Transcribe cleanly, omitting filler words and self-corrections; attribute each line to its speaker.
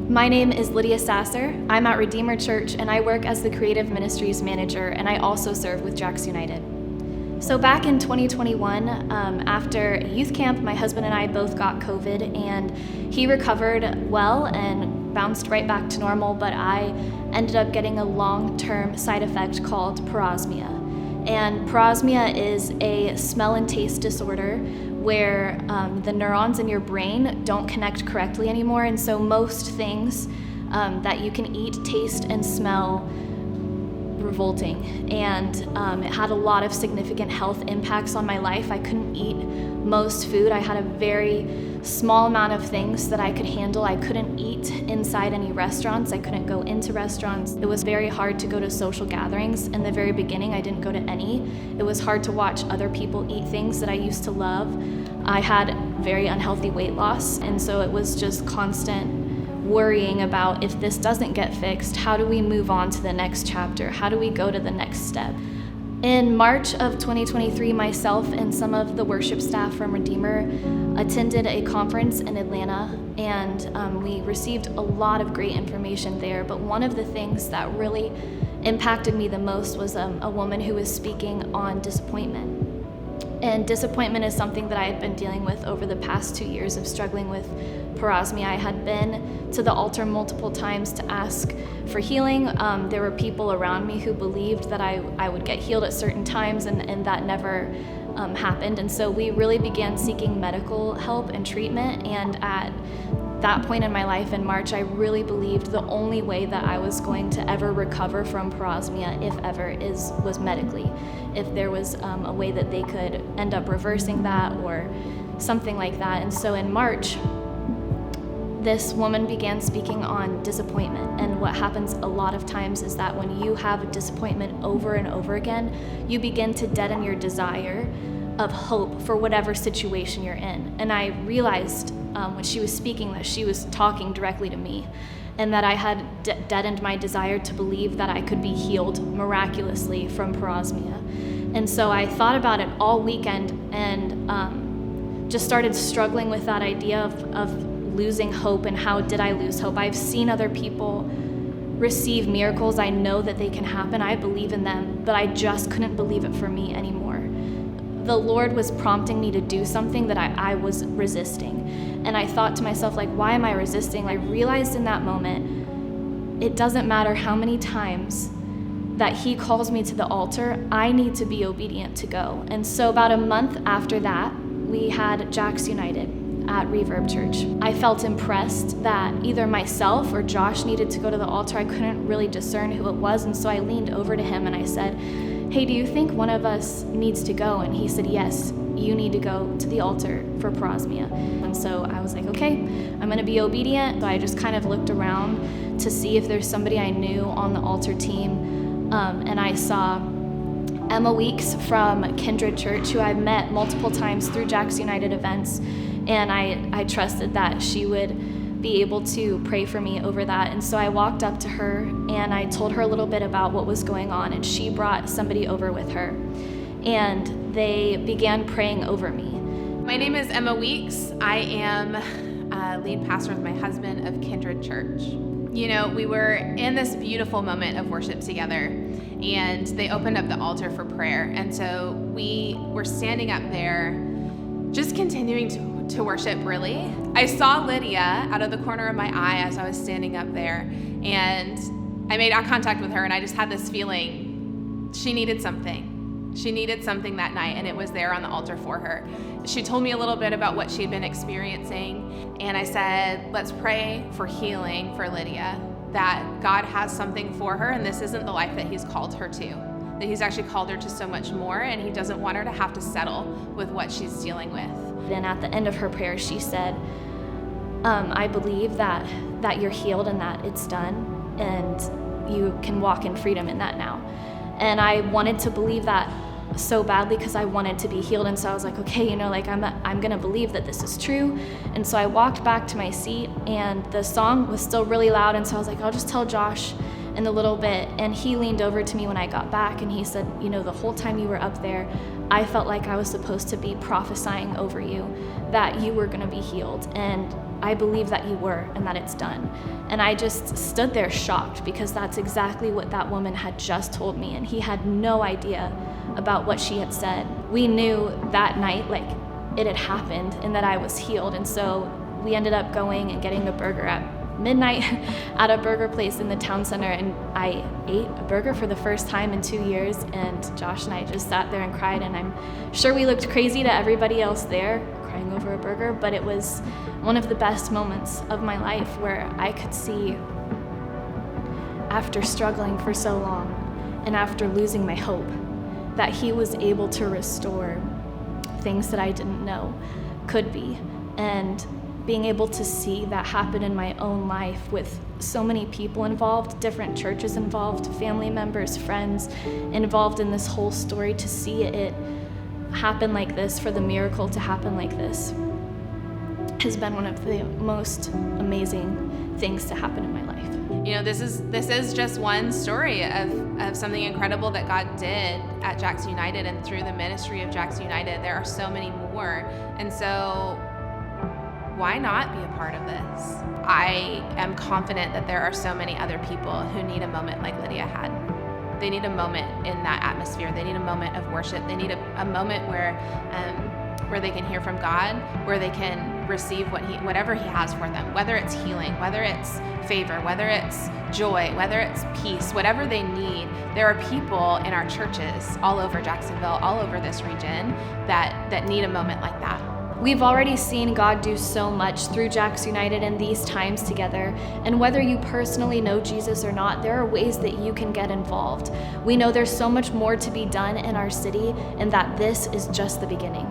Speaker 1: My name is Lydia Sasser. I'm at Redeemer Church and I work as the Creative Ministries Manager, and I also serve with Jax United. So back in 2021, after youth camp, my husband and I both got COVID, and he recovered well and bounced right back to normal, but I ended up getting a long-term side effect called parosmia. And parosmia is a smell and taste disorder where the neurons in your brain don't connect correctly anymore, and so most things that you can eat, taste, and smell revolting. And it had a lot of significant health impacts on my life. I couldn't eat most food. I had a very small amount of things that I could handle. I couldn't eat inside any restaurants. I couldn't go into restaurants. It was very hard to go to social gatherings. In the very beginning, I didn't go to any. It was hard to watch other people eat things that I used to love. I had very unhealthy weight loss, and so it was just constant worrying about, if this doesn't get fixed, how do we move on to the next chapter? How do we go to the next step? In March of 2023, myself and some of the worship staff from Redeemer attended a conference in Atlanta, and we received a lot of great information there. But one of the things that really impacted me the most was a woman who was speaking on disappointment. And disappointment is something that I had been dealing with over the past 2 years of struggling with parosmia. I had been to the altar multiple times to ask for healing. There were people around me who believed that I would get healed at certain times, and that never happened. And so we really began seeking medical help and treatment. And at that point in my life in March, I really believed the only way that I was going to ever recover from parosmia, if ever, was medically. If there was a way that they could end up reversing that or something like that. And so in March, this woman began speaking on disappointment. And what happens a lot of times is that when you have a disappointment over and over again, you begin to deaden your desire of hope for whatever situation you're in. And I realized when she was speaking that she was talking directly to me, and that I had deadened my desire to believe that I could be healed miraculously from parosmia. And so I thought about it all weekend and just started struggling with that idea of losing hope, and how did I lose hope? I've seen other people receive miracles. I know that they can happen. I believe in them, but I just couldn't believe it for me anymore. The Lord was prompting me to do something that I was resisting. And I thought to myself, like, why am I resisting? I realized in that moment, it doesn't matter how many times that He calls me to the altar, I need to be obedient to go. And so about a month after that, we had Jax United at Reverb Church. I felt impressed that either myself or Josh needed to go to the altar. I couldn't really discern who it was, and so I leaned over to him and I said, hey, do you think one of us needs to go? And he said, yes, you need to go to the altar for parosmia. And so I was like, okay, I'm gonna be obedient. So I just kind of looked around to see if there's somebody I knew on the altar team, and I saw Emma Weeks from Kindred Church, who I've met multiple times through Jax United events, and I trusted that she would be able to pray for me over that. And so I walked up to her and I told her a little bit about what was going on, and she brought somebody over with her, and they began praying over me.
Speaker 2: My name is Emma Weeks. I am lead pastor with my husband of Kindred Church. You know, we were in this beautiful moment of worship together, and they opened up the altar for prayer. And so we were standing up there, just continuing to worship, really. I saw Lydia out of the corner of my eye as I was standing up there, and I made eye contact with her, and I just had this feeling she needed something. She needed something that night, and it was there on the altar for her. She told me a little bit about what she'd been experiencing, and I said, let's pray for healing for Lydia, that God has something for her, and this isn't the life that He's called her to, that He's actually called her to so much more, and He doesn't want her to have to settle with what she's dealing with.
Speaker 1: Then at the end of her prayer, she said, I believe that you're healed and that it's done, and you can walk in freedom in that now. And I wanted to believe that so badly because I wanted to be healed. And so I was like, okay, I'm gonna believe that this is true. And so I walked back to my seat, and the song was still really loud. And so I was like, I'll just tell Josh in a little bit. And he leaned over to me when I got back, and he said, the whole time you were up there, I felt like I was supposed to be prophesying over you that you were gonna be healed. And I believe that you were and that it's done. And I just stood there shocked because that's exactly what that woman had just told me, and he had no idea about what she had said. We knew that night, like, it had happened and that I was healed. And so we ended up going and getting a burger at midnight at a burger place in the town center, and I ate a burger for the first time in 2 years, and Josh and I just sat there and cried, and I'm sure we looked crazy to everybody else there crying over a burger, but it was one of the best moments of my life where I could see, after struggling for so long and after losing my hope, that he was able to restore things that I didn't know could be. And being able to see that happen in my own life with so many people involved, different churches involved, family members, friends involved in this whole story, to see it happen like this, for the miracle to happen like this, has been one of the most amazing things to happen in my life.
Speaker 2: You know, this is just one story of something incredible that God did at Jax United and through the ministry of Jax United. There are so many more. And so why not be a part of this? I am confident that there are so many other people who need a moment like Lydia had. They need a moment in that atmosphere. They need a moment of worship. They need a moment where they can hear from God, where they can receive whatever He has for them, whether it's healing, whether it's favor, whether it's joy, whether it's peace, whatever they need. There are people in our churches all over Jacksonville, all over this region that need a moment like that.
Speaker 1: We've already seen God do so much through Jax United in these times together, and whether you personally know Jesus or not, there are ways that you can get involved. We know there's so much more to be done in our city, and that this is just the beginning.